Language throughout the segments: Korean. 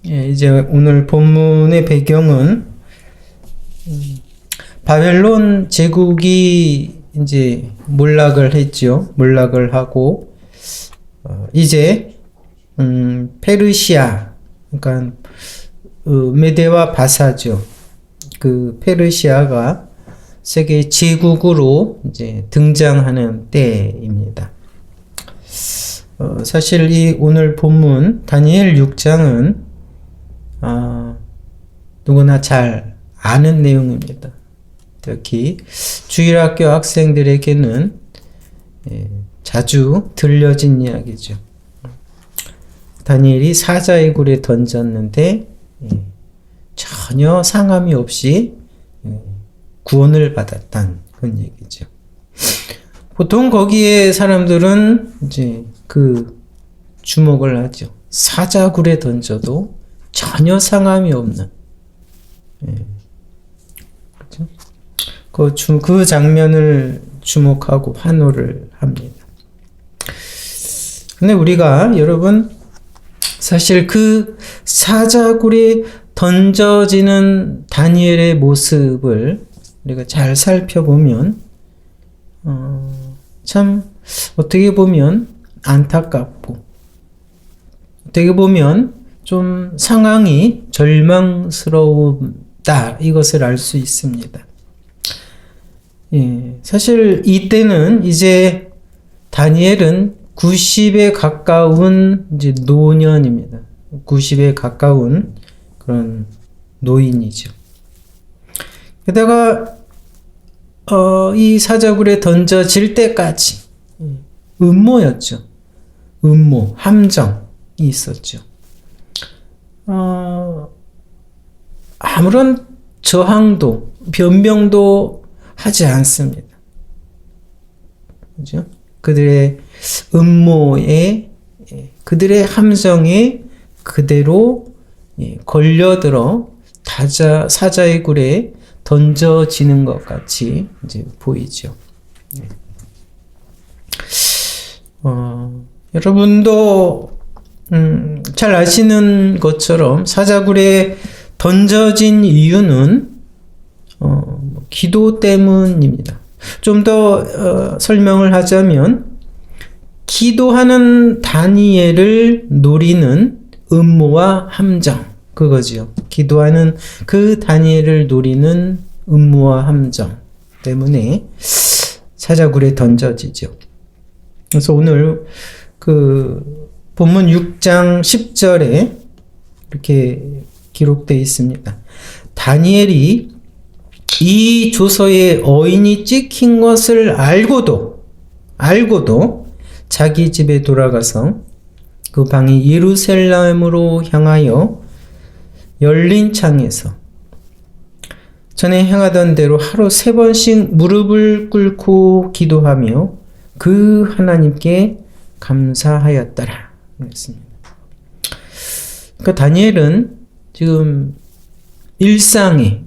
예, 이제 오늘 본문의 배경은 바벨론 제국이 이제 몰락을 했죠. 몰락을 하고 이제 페르시아, 그러니까 메데와 바사죠. 그 페르시아가 세계 제국으로 이제 등장하는 때입니다. 사실 이 오늘 본문 다니엘 6장은 누구나 잘 아는 내용입니다. 특히 주일학교 학생들에게는 자주 들려진 이야기죠. 다니엘이 사자의 굴에 던졌는데 전혀 상함이 없이 구원을 받았다는 그런 얘기죠. 보통 거기에 사람들은 이제 그 주목을 하죠. 사자굴에 던져도 전혀 상함이 없는. 그렇죠? 그 장면을 주목하고 환호를 합니다. 근데 우리가 여러분 사실 그 사자굴에 던져지는 다니엘의 모습을 우리가 잘 살펴보면 참 어떻게 보면 안타깝고 어떻게 보면 좀 상황이 절망스러웠다 이것을 알 수 있습니다. 예, 사실 이때는 이제 다니엘은 90에 가까운 이제 노년입니다. 90에 가까운 그런 노인이죠. 게다가 이 사자굴에 던져질 때까지 음모였죠. 음모, 함정이 있었죠. 아무런 저항도, 변명도 하지 않습니다. 그죠? 그들의 음모에, 그들의 함정에 그대로 걸려들어 사자의 굴에 던져지는 것 같이 이제 보이죠. 여러분도 잘 아시는 것처럼 사자굴에 던져진 이유는 기도 때문입니다. 좀 더 설명을 하자면 기도하는 다니엘을 노리는 음모와 함정, 그거지요. 기도하는 그 다니엘을 노리는 음모와 함정 때문에 사자굴에 던져지죠. 그래서 오늘 그 본문 6장 10절에 이렇게 기록되어 있습니다. 다니엘이 이 조서에 어인이 찍힌 것을 알고도 자기 집에 돌아가서 그 방이 예루살렘으로 향하여 열린 창에서 전에 행하던 대로 하루 3번씩 무릎을 꿇고 기도하며 그 하나님께 감사하였더라. 그랬습니다. 그러니까 다니엘은 지금 일상에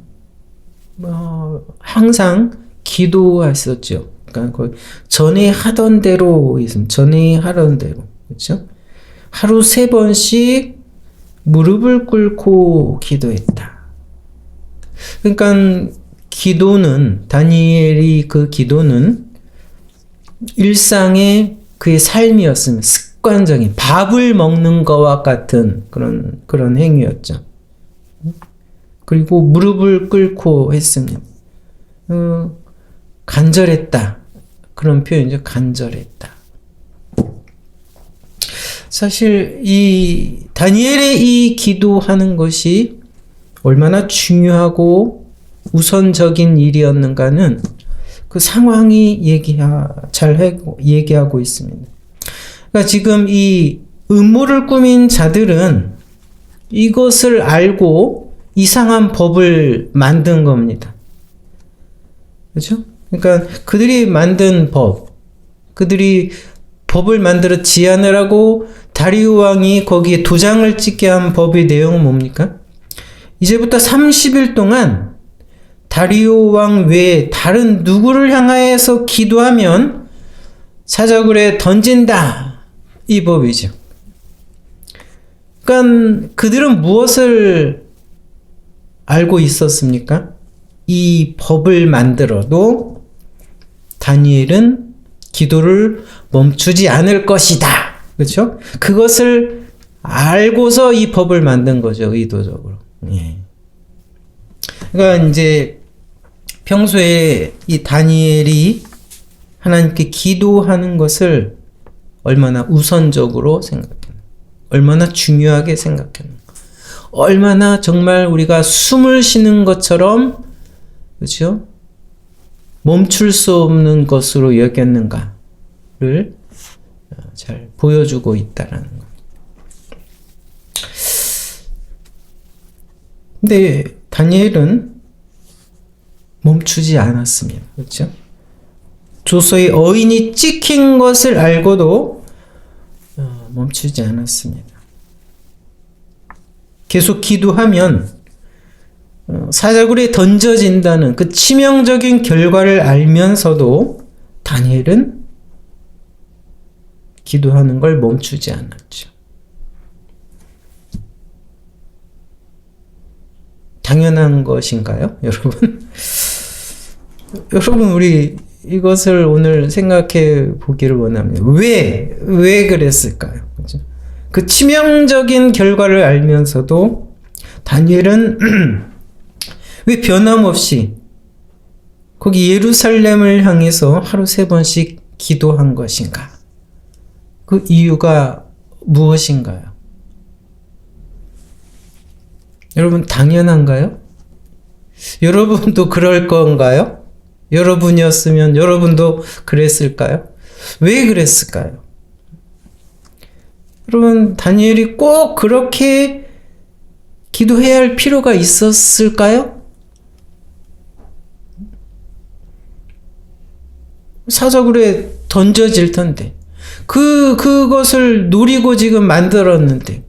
항상 기도했었죠. 그러니까 전에 하던 대로 있습니다. 전에 하던 대로. 그렇죠? 하루 3번씩 무릎을 꿇고 기도했다. 그러니까 기도는, 다니엘이 그 기도는 일상의 그의 삶이었으면 습관적인 밥을 먹는 것과 같은 그런 행위였죠. 그리고 무릎을 꿇고 했습니다. 간절했다. 그런 표현이죠. 간절했다. 사실 이 다니엘의 이 기도하는 것이 얼마나 중요하고 우선적인 일이었는가는 그 상황이 잘 얘기하고 있습니다. 그러니까 지금 이 음모를 꾸민 자들은 이것을 알고 이상한 법을 만든 겁니다. 그렇죠? 그러니까 그들이 만든 그들이 법을 만들어 지안을 하고 다리우 왕이 거기에 도장을 찍게 한 법의 내용은 뭡니까? 이제부터 30일 동안 다리우 왕 외에 다른 누구를 향하여서 기도하면 사자굴에 던진다. 이 법이죠. 그러니까 그들은 무엇을 알고 있었습니까? 이 법을 만들어도 다니엘은 기도를 멈추지 않을 것이다. 그렇죠? 그것을 알고서 이 법을 만든 거죠. 의도적으로. 예. 그러니까 이제 평소에 이 다니엘이 하나님께 기도하는 것을 얼마나 우선적으로 생각했는가, 얼마나 중요하게 생각했는가, 얼마나 정말 우리가 숨을 쉬는 것처럼, 그렇죠? 멈출 수 없는 것으로 여겼는가를 잘 보여주고 있다라는 것. 근데 다니엘은 멈추지 않았습니다. 그렇죠? 조서의 어인이 찍힌 것을 알고도 멈추지 않았습니다. 계속 기도하면 사자굴에 던져진다는 그 치명적인 결과를 알면서도 다니엘은 기도하는 걸 멈추지 않았죠. 당연한 것인가요, 여러분? 여러분, 우리 이것을 오늘 생각해 보기를 원합니다. 왜 그랬을까요? 그렇죠? 그 치명적인 결과를 알면서도 다니엘은 왜 변함없이 거기 예루살렘을 향해서 하루 3번씩 기도한 것인가? 그 이유가 무엇인가요? 여러분, 당연한가요? 여러분도 그럴 건가요? 여러분이었으면 여러분도 그랬을까요? 왜 그랬을까요? 여러분, 다니엘이 꼭 그렇게 기도해야 할 필요가 있었을까요? 사자굴에 던져질 텐데, 그것을 노리고 지금 만들었는데,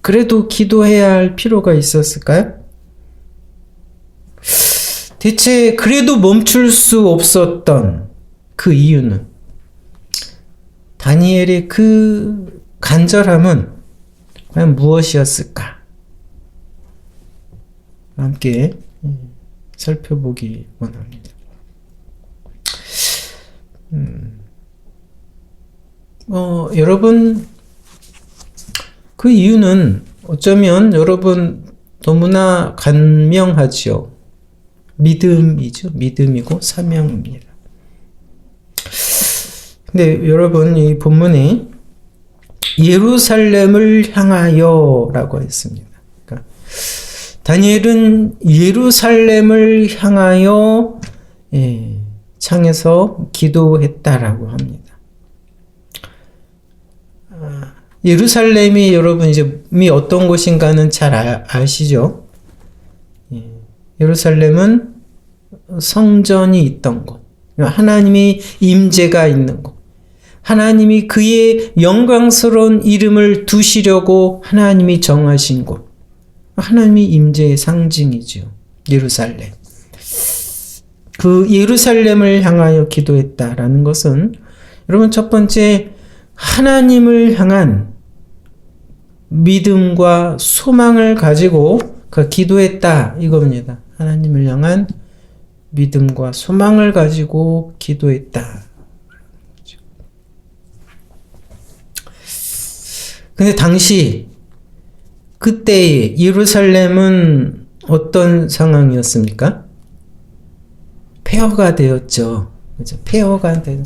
그래도 기도해야 할 필요가 있었을까요? 대체 그래도 멈출 수 없었던 그 이유는, 다니엘의 그 간절함은 과연 무엇이었을까? 함께 살펴보기 원합니다. 여러분, 그 이유는 어쩌면 여러분 너무나 간명하지요. 믿음이죠. 믿음이고 사명입니다. 근데 여러분, 이 본문에 예루살렘을 향하여 라고 했습니다. 그러니까 다니엘은 예루살렘을 향하여 창에서 기도했다라고 합니다. 예루살렘이 여러분 이제 어떤 곳인가는 잘 아시죠? 예루살렘은 성전이 있던 곳, 하나님의 임재가 있는 곳, 하나님이 그의 영광스러운 이름을 두시려고 하나님이 정하신 곳, 하나님의 임재의 상징이죠. 예루살렘. 그 예루살렘을 향하여 기도했다라는 것은 여러분, 첫 번째, 하나님을 향한 믿음과 소망을 가지고 그 기도했다, 이겁니다. 하나님을 향한 믿음과 소망을 가지고 기도했다. 근데 당시 그때 예루살렘은 어떤 상황이었습니까? 폐허가 되었죠. 그렇죠? 폐허가 된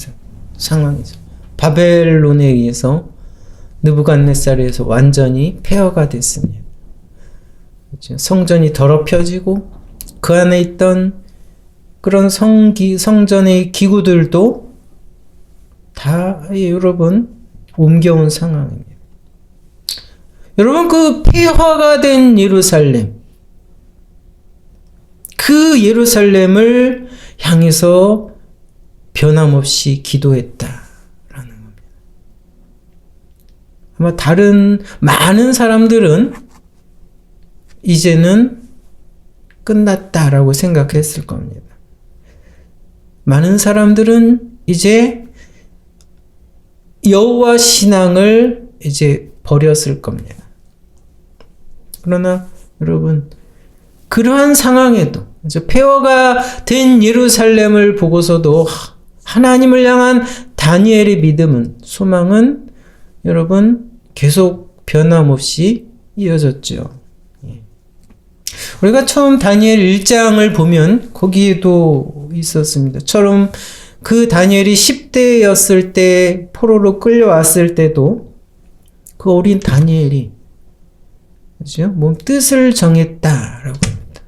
상황이죠. 바벨론에 의해서 느부갓네살에서 완전히 폐허가 됐습니다. 그렇죠? 성전이 더럽혀지고 그 안에 있던 그런 성전의 기구들도 다 여러분 옮겨온 상황입니다. 여러분, 그 폐허가 된 예루살렘, 그 예루살렘을 향해서 변함없이 기도했다라는 겁니다. 아마 다른 많은 사람들은 이제는 끝났다라고 생각했을 겁니다. 많은 사람들은 이제 여호와 신앙을 이제 버렸을 겁니다. 그러나 여러분, 그러한 상황에도 폐허가 된 예루살렘을 보고서도 하나님을 향한 다니엘의 믿음은, 소망은 여러분 계속 변함없이 이어졌죠. 우리가 처음 다니엘 1장을 보면 거기에도 있었습니다. 처럼 그 다니엘이 10대였을 때 포로로 끌려왔을 때도 그 어린 다니엘이, 그죠? 몸 뜻을 정했다라고 합니다.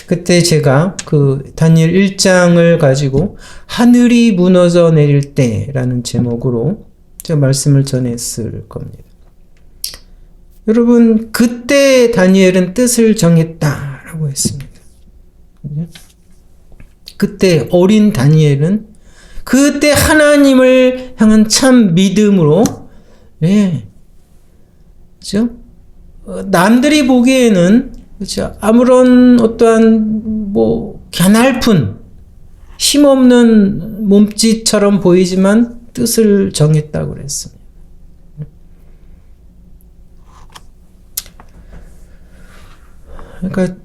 그때 제가 그 다니엘 1장을 가지고 하늘이 무너져 내릴 때라는 제목으로 제가 말씀을 전했을 겁니다. 여러분, 그때 다니엘은 뜻을 정했다라고 했습니다. 그때 어린 다니엘은 그때 하나님을 향한 참 믿음으로, 그죠? 남들이 보기에는, 그죠? 아무런 어떠한 가냘픈 힘없는 몸짓처럼 보이지만 뜻을 정했다고 그랬습니다. 그러니까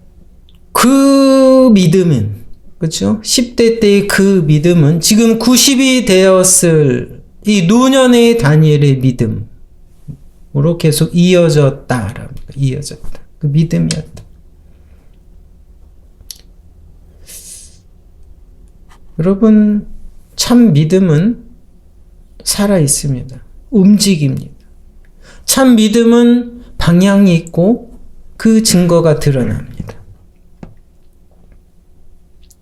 그 믿음은, 그렇죠? 10대 때의 그 믿음은 지금 90이 되었을 이 노년의 다니엘의 믿음으로 계속 이어졌다. 이어졌다. 그 믿음이었다. 여러분, 참 믿음은 살아 있습니다. 움직입니다. 참 믿음은 방향이 있고 그 증거가 드러납니다.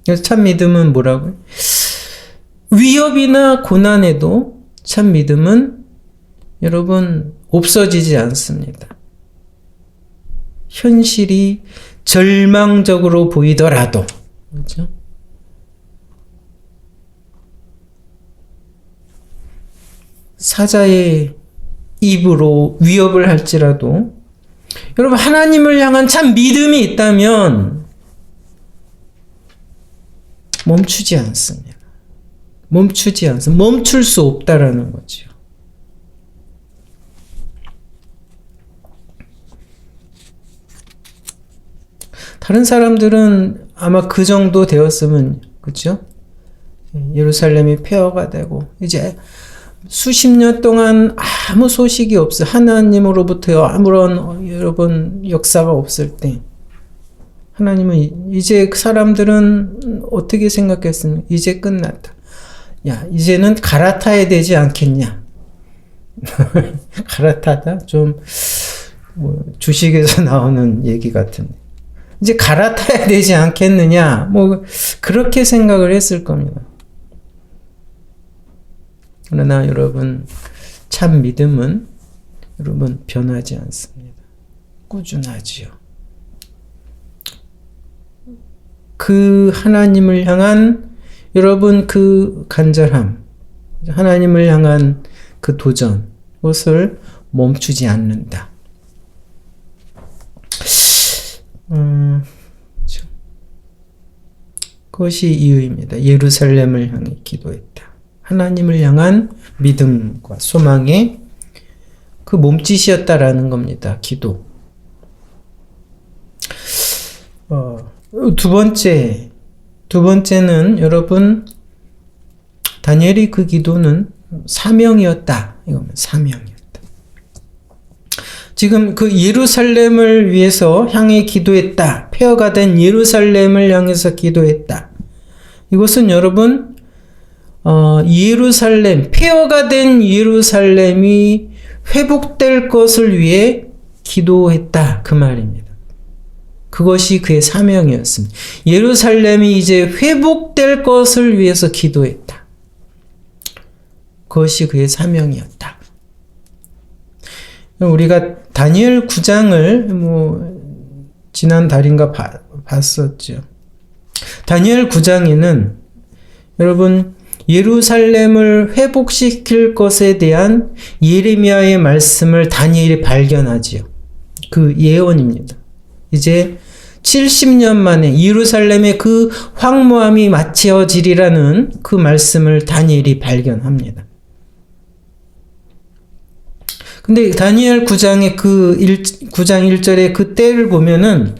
그래서 참 믿음은 뭐라고요? 위협이나 고난에도 참 믿음은 여러분 없어지지 않습니다. 현실이 절망적으로 보이더라도, 그렇죠? 사자의 입으로 위협을 할지라도 여러분, 하나님을 향한 참 믿음이 있다면 멈추지 않습니다. 멈추지 않습니다. 멈출 수 없다라는 거죠. 다른 사람들은 아마 그 정도 되었으면, 그렇죠? 예루살렘이 폐허가 되고 이제 수십 년 동안 아무 소식이 없어, 하나님으로부터 아무런 여러분 역사가 없을 때 하나님은 이제 사람들은 어떻게 생각했습니까? 이제 끝났다. 야, 이제는 갈아타야 되지 않겠냐? 갈아타다? 좀 주식에서 나오는 얘기 같은데. 이제 갈아타야 되지 않겠느냐? 그렇게 생각을 했을 겁니다. 그러나 여러분, 참 믿음은 여러분 변하지 않습니다. 꾸준하지요. 그 하나님을 향한 여러분 그 간절함, 하나님을 향한 그 도전, 그것을 멈추지 않는다. 그것이 이유입니다. 예루살렘을 향해 기도했다. 하나님을 향한 믿음과 소망의 그 몸짓이었다라는 겁니다. 기도. 두 번째는 여러분, 다니엘의 그 기도는 사명이었다. 이거는 사명이었다. 지금 그 예루살렘을 위해서 향해 기도했다. 폐허가 된 예루살렘을 향해서 기도했다. 이것은 여러분, 예루살렘, 폐허가 된 예루살렘이 회복될 것을 위해 기도했다. 그 말입니다. 그것이 그의 사명이었습니다. 예루살렘이 이제 회복될 것을 위해서 기도했다. 그것이 그의 사명이었다. 우리가 다니엘 9장을 지난 달인가 봤었죠. 다니엘 9장에는 여러분, 예루살렘을 회복시킬 것에 대한 예레미야의 말씀을 다니엘이 발견하지요. 그 예언입니다. 이제 70년 만에 예루살렘의 그 황무함이 마치어지리라는 그 말씀을 다니엘이 발견합니다. 근데 다니엘 9장의 9장 1절의 그 때를 보면은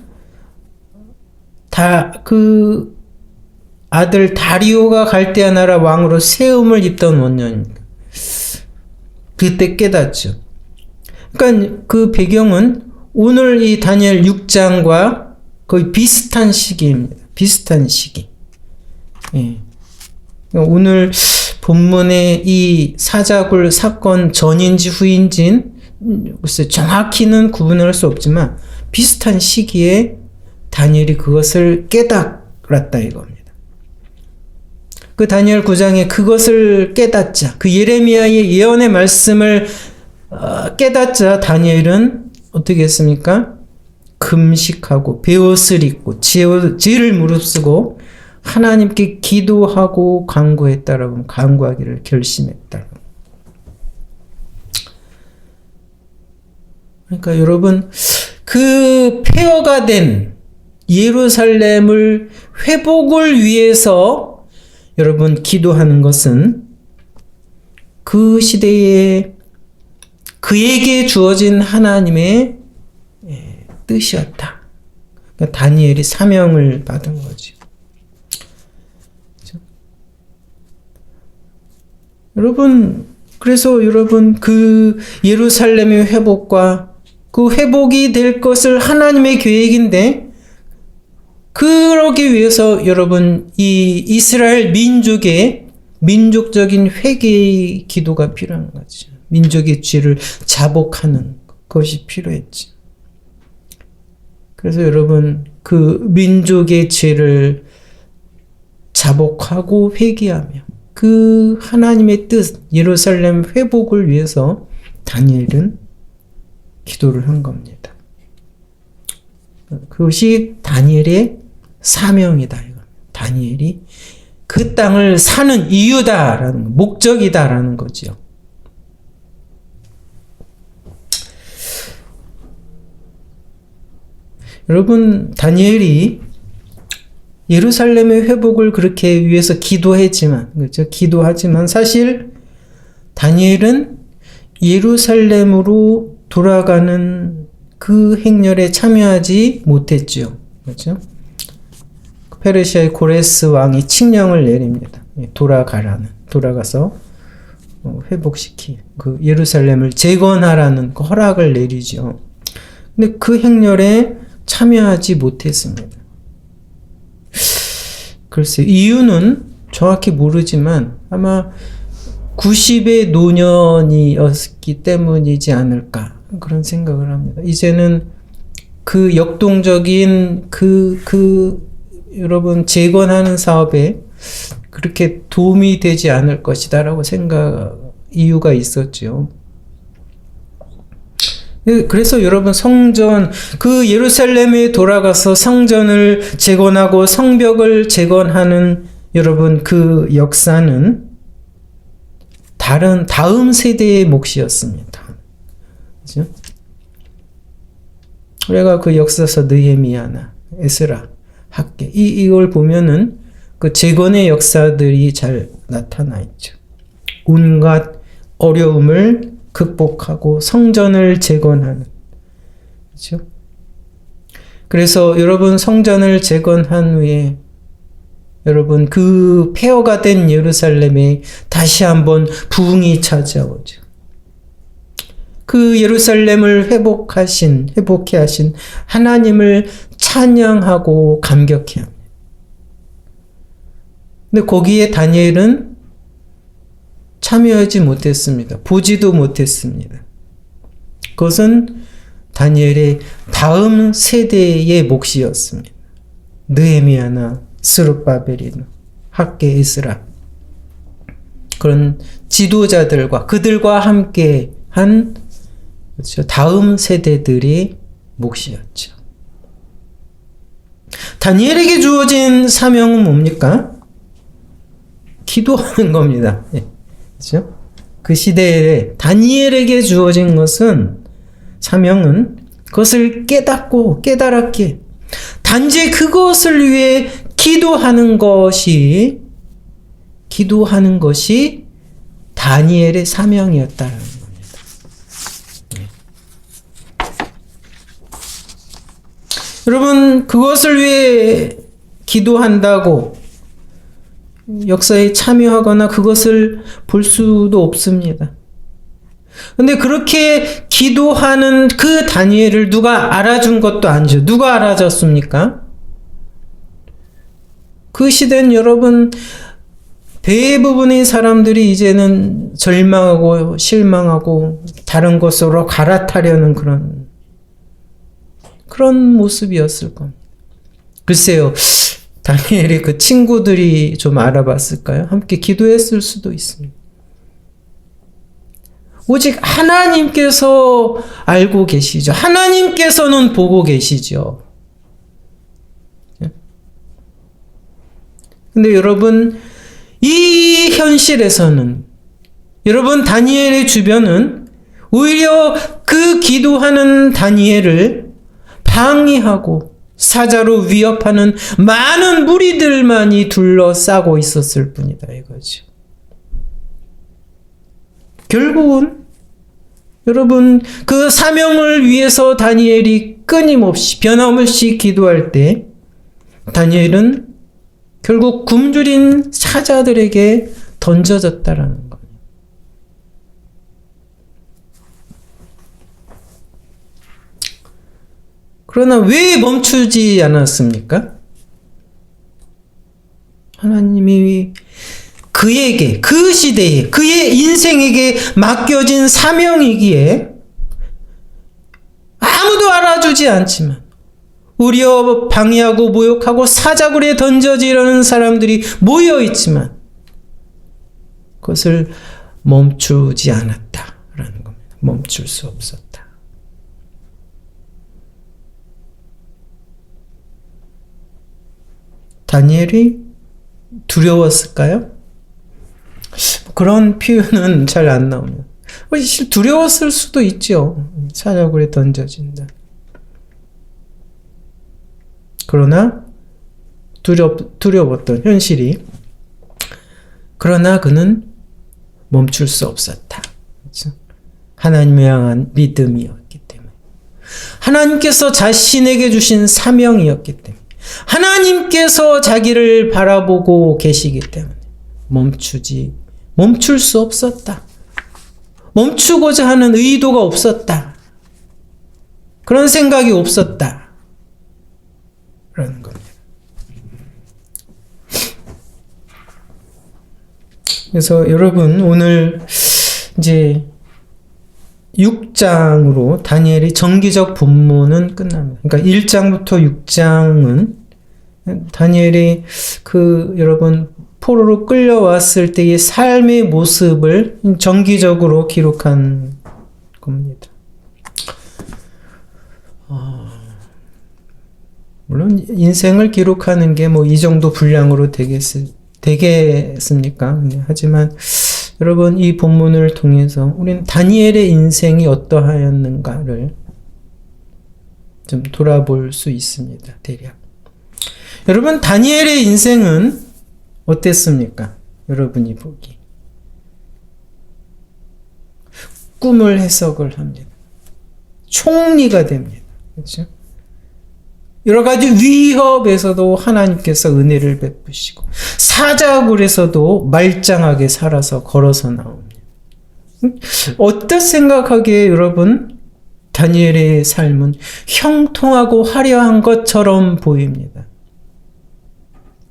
그 아들 다리오가 갈대아 나라 왕으로 세움을 입던 원년입니다. 그때 깨닫죠. 그러니까 그 배경은 오늘 이 다니엘 6장과 거의 비슷한 시기입니다. 비슷한 시기. 예. 오늘 본문의 이 사자굴 사건 전인지 후인지는 글쎄 정확히는 구분할 수 없지만 비슷한 시기에 다니엘이 그것을 깨달았다 이겁니다. 그 다니엘 9장에 그것을 깨닫자, 그 예레미야의 예언의 말씀을 깨닫자 다니엘은 어떻게 했습니까? 금식하고 베옷을 입고 죄를 무릅쓰고 하나님께 기도하고 간구했다라고 간구하기를 결심했다. 그러니까 여러분 그 폐허가 된 예루살렘을 회복을 위해서 여러분 기도하는 것은 그 시대에 그에게 주어진 하나님의 뜻이었다. 그러니까 다니엘이 사명을 받은 거죠. 그렇죠? 그래서 여러분 그 예루살렘의 회복과 그 회복이 될 것을 하나님의 계획인데 그러기 위해서 여러분 이 이스라엘 민족적인 회개의 기도가 필요한 거죠. 민족의 죄를 자복하는 것이 필요했지. 그래서 여러분 그 민족의 죄를 자복하고 회개하며 그 하나님의 뜻 예루살렘 회복을 위해서 다니엘은 기도를 한 겁니다. 그것이 다니엘의 사명이다. 다니엘이 그 땅을 사는 이유다라는 목적이다라는 거죠. 여러분 다니엘이 예루살렘의 회복을 그렇게 위해서 기도했지만 그렇죠? 기도하지만 사실 다니엘은 예루살렘으로 돌아가는 그 행렬에 참여하지 못했죠. 그렇죠? 페르시아의 고레스 왕이 칙령을 내립니다. 돌아가서 그 예루살렘을 재건하라는 그 허락을 내리죠. 근데 그 행렬에 참여하지 못했습니다. 글쎄 이유는 정확히 모르지만 아마 90의 노년이었기 때문이지 않을까 그런 생각을 합니다. 이제는 그 역동적인 여러분 재건하는 사업에 그렇게 도움이 되지 않을 것이다라고 이유가 있었죠. 그래서 여러분 성전 그 예루살렘에 돌아가서 성전을 재건하고 성벽을 재건하는 여러분 그 역사는 다음 세대의 몫이었습니다. 그렇죠? 우리가 그 역사서 느헤미야나 에스라 학계 이걸 보면은 그 재건의 역사들이 잘 나타나 있죠. 온갖 어려움을 극복하고 성전을 재건하는 그렇죠? 그래서 여러분 성전을 재건한 후에 여러분 그 폐허가 된 예루살렘에 다시 한번 부흥이 찾아오죠. 그 예루살렘을 회복해 하신 하나님을 찬양하고 감격해 합니다. 근데 거기에 다니엘은 참여하지 못했습니다. 보지도 못했습니다. 그것은 다니엘의 다음 세대의 몫이었습니다. 느헤미야나 스룹바벨이나 학계 에스라 그런 지도자들과 그들과 함께 한 그렇죠. 다음 세대들의 몫이었죠. 다니엘에게 주어진 사명은 뭡니까? 기도하는 겁니다. 그렇죠? 그 시대에 다니엘에게 주어진 사명은 그것을 깨달았기에 단지 그것을 위해 기도하는 것이 다니엘의 사명이었다는 겁니다. 여러분, 그것을 위해 기도한다고 역사에 참여하거나 그것을 볼 수도 없습니다. 근데 그렇게 기도하는 그 다니엘을 누가 알아준 것도 아니죠. 누가 알아줬습니까? 그 시대는 여러분, 대부분의 사람들이 이제는 절망하고 실망하고 다른 것으로 갈아타려는 그런 모습이었을 겁니다. 글쎄요, 다니엘의 그 친구들이 좀 알아봤을까요? 함께 기도했을 수도 있습니다. 오직 하나님께서 알고 계시죠. 하나님께서는 보고 계시죠. 근데 여러분, 이 현실에서는 여러분, 다니엘의 주변은 오히려 그 기도하는 다니엘을 방해하고 사자로 위협하는 많은 무리들만이 둘러싸고 있었을 뿐이다 이거죠. 결국은 여러분, 그 사명을 위해서 다니엘이 끊임없이 변함없이 기도할 때 다니엘은 결국 굶주린 사자들에게 던져졌다라는 겁니다. 그러나 왜 멈추지 않았습니까? 하나님이 그에게, 그 시대에, 그의 인생에게 맡겨진 사명이기에 아무도 알아주지 않지만 우리여 방해하고 모욕하고 사자굴에 던져지려는 사람들이 모여있지만 그것을 멈추지 않았다라는 겁니다. 멈출 수 없었다. 다니엘이 두려웠을까요? 그런 표현은 잘 안 나옵니다. 두려웠을 수도 있죠. 사자굴에 던져진다. 그러나 두려웠던 현실이, 그러나 그는 멈출 수 없었다. 그렇죠? 하나님을 향한 믿음이었기 때문에, 하나님께서 자신에게 주신 사명이었기 때문에, 하나님께서 자기를 바라보고 계시기 때문에 멈출 수 없었다. 멈추고자 하는 의도가 없었다. 그런 생각이 없었다. 라는 겁니다. 그래서 여러분, 오늘 이제 6장으로 다니엘의 정기적 본문은 끝납니다. 그러니까 1장부터 6장은 다니엘이 여러분 포로로 끌려왔을 때의 삶의 모습을 정기적으로 기록한 겁니다. 물론 인생을 기록하는 게 뭐 이 정도 분량으로 되겠습니까? 하지만 여러분, 이 본문을 통해서 우리는 다니엘의 인생이 어떠하였는가를 좀 돌아볼 수 있습니다. 대략. 여러분, 다니엘의 인생은 어땠습니까? 여러분이 보기. 꿈을 해석을 합니다. 총리가 됩니다. 그렇죠? 여러 가지 위협에서도 하나님께서 은혜를 베푸시고, 사자굴에서도 말짱하게 살아서 걸어서 나옵니다. 어떻게 생각하기에 여러분, 다니엘의 삶은 형통하고 화려한 것처럼 보입니다.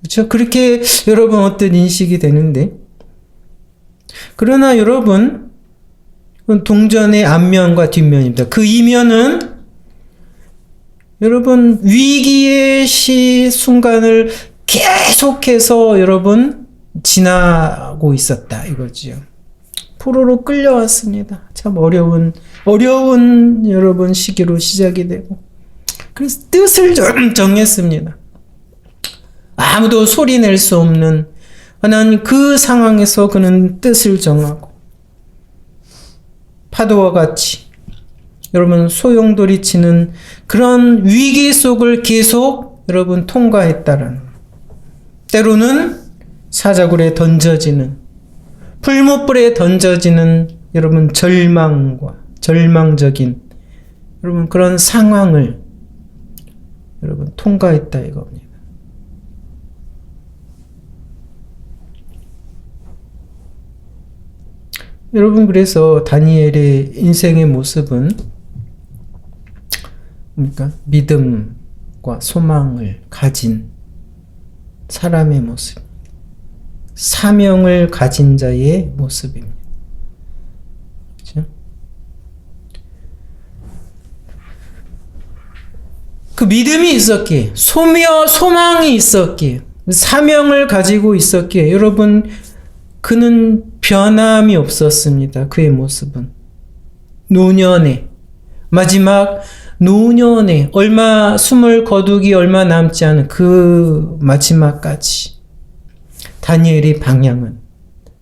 그렇죠? 그렇게 여러분 어떤 인식이 되는데, 그러나 여러분, 동전의 앞면과 뒷면입니다. 그 이면은 여러분, 위기의 순간을 계속해서 여러분 지나고 있었다 이거지요. 포로로 끌려왔습니다. 참 어려운 여러분 시기로 시작이 되고, 그래서 뜻을 정했습니다. 아무도 소리 낼 수 없는 하나님, 그 상황에서 그는 뜻을 정하고 파도와 같이 여러분 소용돌이치는 그런 위기 속을 계속 여러분 통과했다라는, 때로는 사자굴에 던져지는, 풀무불에 던져지는 여러분 절망적인 여러분 그런 상황을 여러분 통과했다 이겁니다. 여러분 그래서 다니엘의 인생의 모습은 그러니까 믿음과 소망을 가진 사람의 모습, 사명을 가진 자의 모습입니다. 그렇죠? 그 믿음이 있었기에, 소망이 있었기에, 사명을 가지고 있었기에 여러분 그는 변함이 없었습니다. 그의 모습은 노년에 마지막 노년에 숨을 거두기 얼마 남지 않은 그 마지막까지 다니엘의 방향은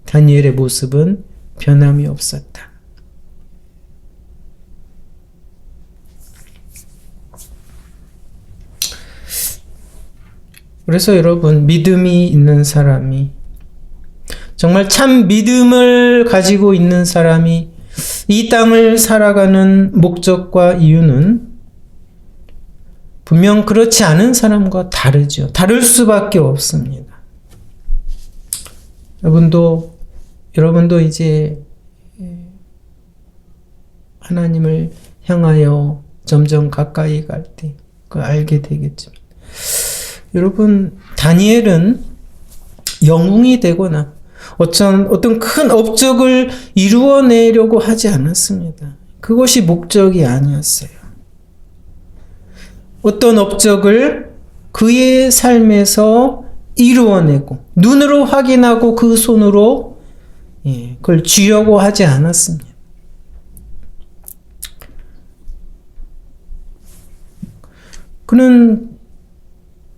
다니엘의 모습은 변함이 없었다. 그래서 여러분 믿음이 있는 사람이 정말 참 믿음을 가지고 있는 사람이 이 땅을 살아가는 목적과 이유는 분명 그렇지 않은 사람과 다르죠. 다를 수밖에 없습니다. 여러분도 이제 하나님을 향하여 점점 가까이 갈 때 그걸 알게 되겠지만 여러분 다니엘은 영웅이 되거나 어떤 큰 업적을 이루어내려고 하지 않았습니다. 그것이 목적이 아니었어요. 어떤 업적을 그의 삶에서 이루어내고 눈으로 확인하고 그 손으로 그걸 쥐려고 하지 않았습니다. 그는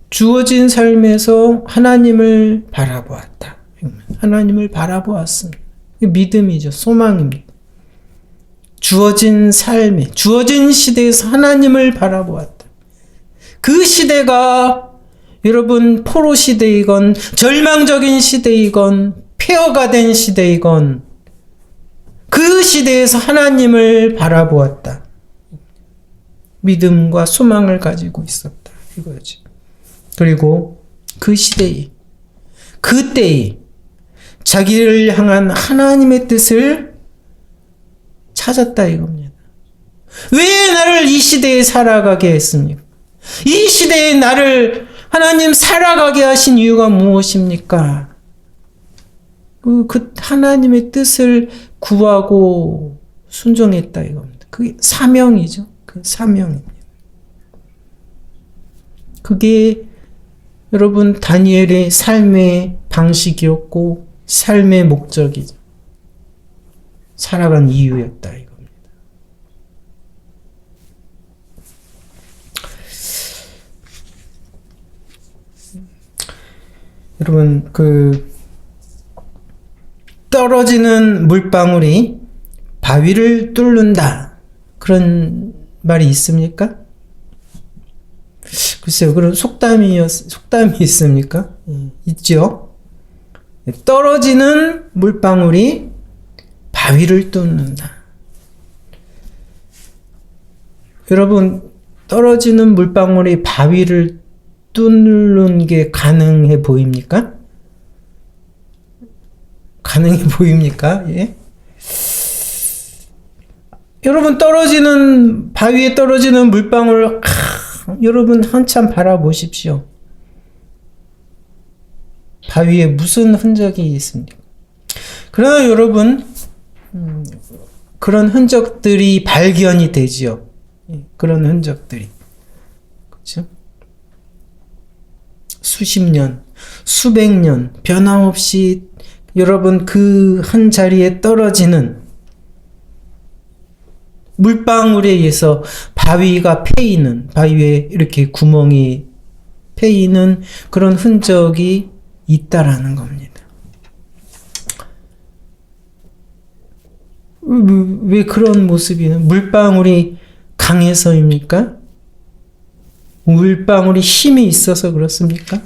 주어진 삶에서 하나님을 바라보았다. 하나님을 바라보았습니다. 믿음이죠. 소망입니다. 주어진 삶에, 주어진 시대에서 하나님을 바라보았다. 그 시대가 여러분 포로 시대이건 절망적인 시대이건 폐허가 된 시대이건 그 시대에서 하나님을 바라보았다. 믿음과 소망을 가지고 있었다. 이거지. 그리고 그 시대에, 그때에 자기를 향한 하나님의 뜻을 찾았다 이겁니다. 왜 나를 이 시대에 살아가게 했습니까? 이 시대에 나를 하나님 살아가게 하신 이유가 무엇입니까? 그 하나님의 뜻을 구하고 순종했다 이겁니다. 그게 사명이죠. 그 사명입니다. 그게 여러분 다니엘의 삶의 방식이었고 삶의 목적이죠. 살아간 이유였다 이겁니다. 여러분 떨어지는 물방울이 바위를 뚫는다. 그런 말이 있습니까? 글쎄요, 그런 속담이 있습니까? 있죠. 떨어지는 물방울이 바위를 뚫는다. 여러분, 떨어지는 물방울이 바위를 뚫는 게 가능해 보입니까? 가능해 보입니까? 예? 여러분, 바위에 떨어지는 물방울, 여러분 한참 바라보십시오. 바위에 무슨 흔적이 있습니까? 그러나 여러분, 그런 흔적들이 발견이 되지요. 그런 흔적들이. 그렇죠? 수십 년, 수백 년, 변함없이 여러분 그 한 자리에 떨어지는 물방울에 의해서 바위가 패이는, 바위에 이렇게 구멍이 패이는 그런 흔적이 있다라는 겁니다. 왜 그런 모습이는? 물방울이 강해서입니까? 물방울이 힘이 있어서 그렇습니까?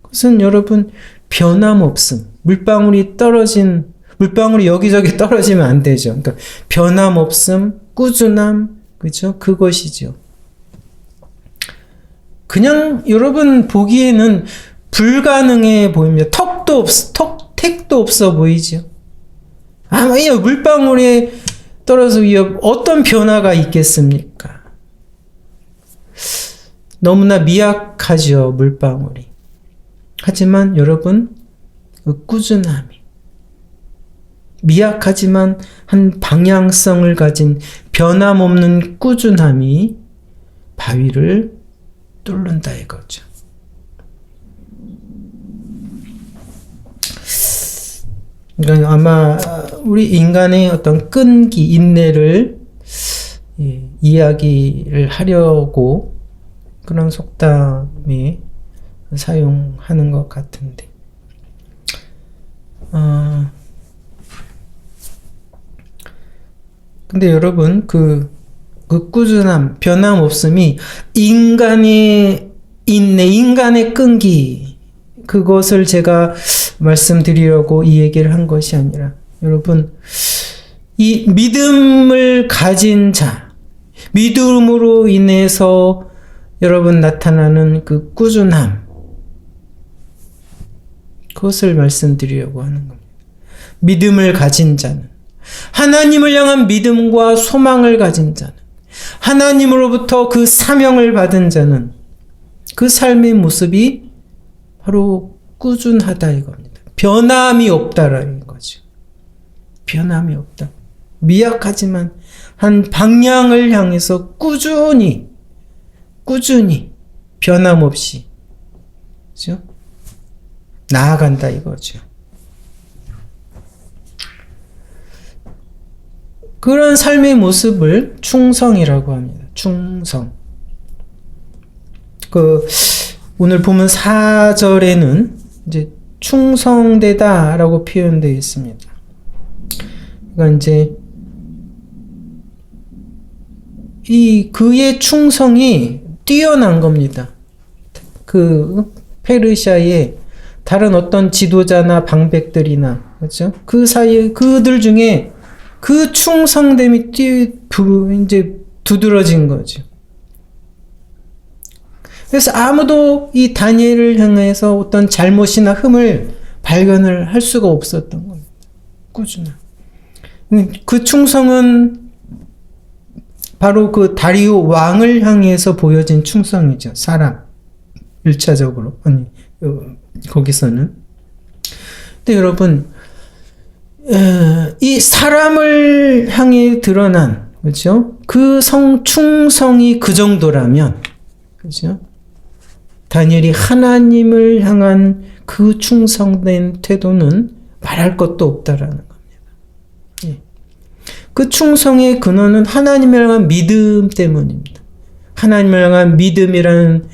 그것은 여러분 변함없음. 물방울이 여기저기 떨어지면 안 되죠. 그러니까 변함없음, 꾸준함, 그죠? 그것이죠. 그냥 여러분 보기에는 불가능해 보입니다. 택도 없어 보이죠. 아마 이 물방울에 떨어져 어떤 변화가 있겠습니까? 너무나 미약하죠, 물방울이. 하지만 여러분, 그 꾸준함이, 미약하지만 한 방향성을 가진 변함없는 꾸준함이 바위를 뚫는다 이거죠. 그러니까 아마 우리 인간의 어떤 끈기, 인내를 이야기를 하려고 그런 속담이 사용하는 것 같은데, 근데 여러분 그 꾸준함, 변함없음이 인간의 인내, 인간의 끈기, 그것을 제가 말씀드리려고 이 얘기를 한 것이 아니라, 여러분 이 믿음을 가진 자, 믿음으로 인해서 여러분 나타나는 그 꾸준함, 그것을 말씀드리려고 하는 겁니다. 믿음을 가진 자는, 하나님을 향한 믿음과 소망을 가진 자는, 하나님으로부터 그 사명을 받은 자는 그 삶의 모습이 바로 꾸준하다 이겁니다. 변함이 없다라는 거죠. 변함이 없다. 미약하지만 한 방향을 향해서 꾸준히 변함없이, 그렇죠? 나아간다 이거죠. 그런 삶의 모습을 충성이라고 합니다. 충성. 오늘 보면 4절에는 이제 충성되다라고 표현되어 있습니다. 그러니까 이제 그의 충성이 뛰어난 겁니다. 그 페르시아의 다른 어떤 지도자나 방백들이나, 그렇죠? 그 사이에 그들 중에 그 충성됨이 이제 두드러진 거죠. 그래서 아무도 이 다니엘을 향해서 어떤 잘못이나 흠을 발견을 할 수가 없었던 겁니다. 꾸준함. 그 충성은 바로 그 다리오 왕을 향해서 보여진 충성이죠. 사람. 1차적으로. 거기서는. 근데 여러분, 이 사람을 향해 드러난, 그렇죠? 그 충성이 그 정도라면, 그렇죠? 다니엘이 하나님을 향한 그 충성된 태도는 말할 것도 없다라는 겁니다. 예. 그 충성의 근원은 하나님을 향한 믿음 때문입니다. 하나님을 향한 믿음이라는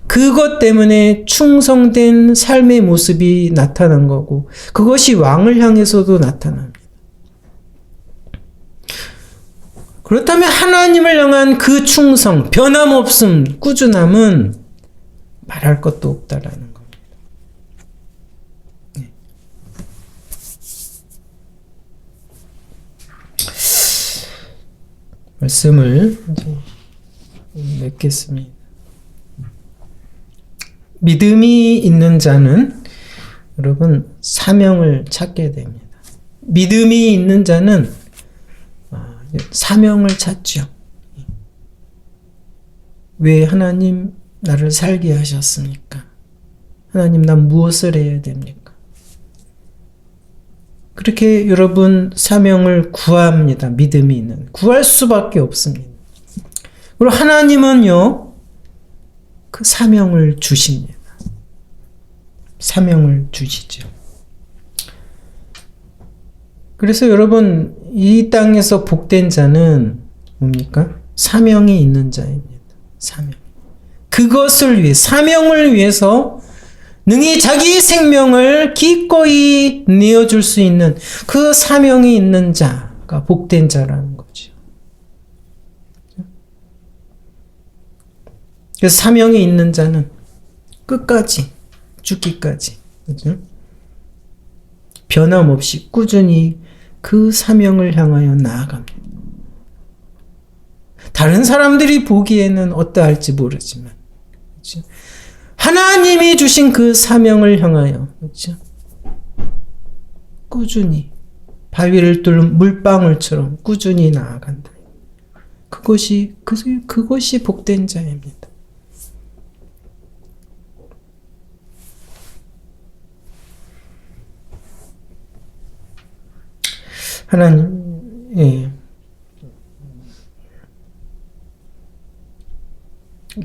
그것 때문에 충성된 삶의 모습이 나타난 거고, 그것이 왕을 향해서도 나타납니다. 그렇다면 하나님을 향한 그 충성, 변함없음, 꾸준함은 말할 것도 없다라는 겁니다. 네. 말씀을 이제 맺겠습니다. 믿음이 있는 자는 여러분 사명을 찾게 됩니다. 믿음이 있는 자는 사명을 찾죠. 왜 하나님 나를 살게 하셨습니까? 하나님 난 무엇을 해야 됩니까? 그렇게 여러분 사명을 구합니다. 믿음이 있는. 구할 수밖에 없습니다. 그리고 하나님은요, 그 사명을 주십니다. 사명을 주시죠. 그래서 여러분, 이 땅에서 복된 자는 뭡니까? 사명이 있는 자입니다. 사명. 그것을 위해, 사명을 위해서 능히 자기 생명을 기꺼이 내어줄 수 있는 그 사명이 있는 자가 복된 자라는 거죠. 그래서 사명이 있는 자는 끝까지, 죽기까지, 그죠? 변함없이 꾸준히 그 사명을 향하여 나아갑니다. 다른 사람들이 보기에는 어떠할지 모르지만, 그렇죠? 하나님이 주신 그 사명을 향하여, 그렇죠? 꾸준히 바위를 뚫는 물방울처럼 꾸준히 나아간다. 그것이 복된 자입니다. 하나님, 예.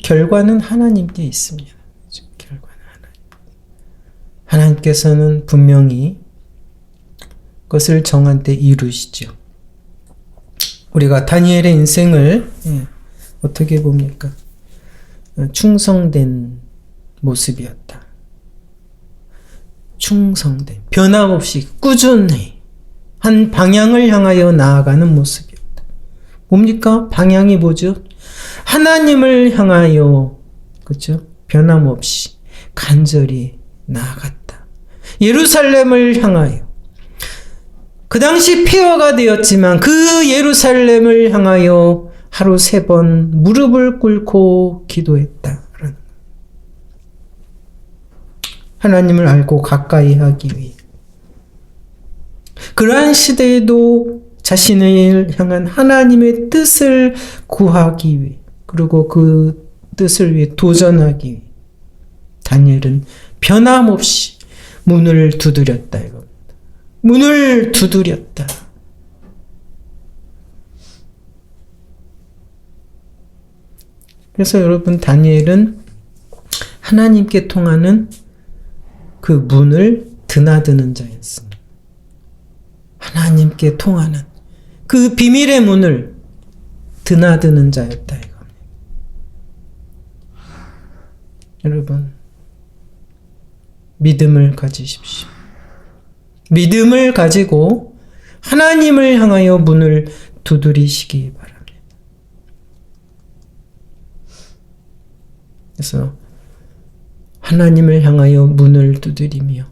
결과는 하나님께 있습니다. 결과는 하나님께서는 분명히 그것을 정한 때 이루시죠. 우리가 다니엘의 인생을 어떻게 봅니까? 충성된 모습이었다. 충성된, 변함없이 꾸준히 한 방향을 향하여 나아가는 모습이었다. 뭡니까? 방향이 뭐죠? 하나님을 향하여, 그렇죠? 변함없이 간절히 나아갔다. 예루살렘을 향하여. 그 당시 폐허가 되었지만 그 예루살렘을 향하여 하루 3번 무릎을 꿇고 기도했다. 하나님을 알고 가까이 하기 위해. 그러한 시대에도 자신을 향한 하나님의 뜻을 구하기 위해, 그리고 그 뜻을 위해 도전하기 위해 다니엘은 변함없이 문을 두드렸다 이겁니다. 문을 두드렸다. 그래서 여러분, 다니엘은 하나님께 통하는 그 문을 드나드는 자였습니다. 하나님께 통하는 그 비밀의 문을 드나드는 자였다 이겁니다. 여러분, 믿음을 가지십시오. 믿음을 가지고 하나님을 향하여 문을 두드리시기 바랍니다. 그래서 하나님을 향하여 문을 두드리며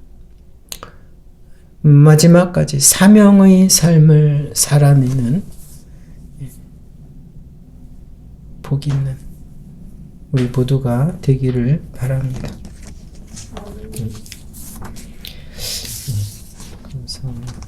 마지막까지 사명의 삶을 살아내는 복 있는 우리 모두가 되기를 바랍니다.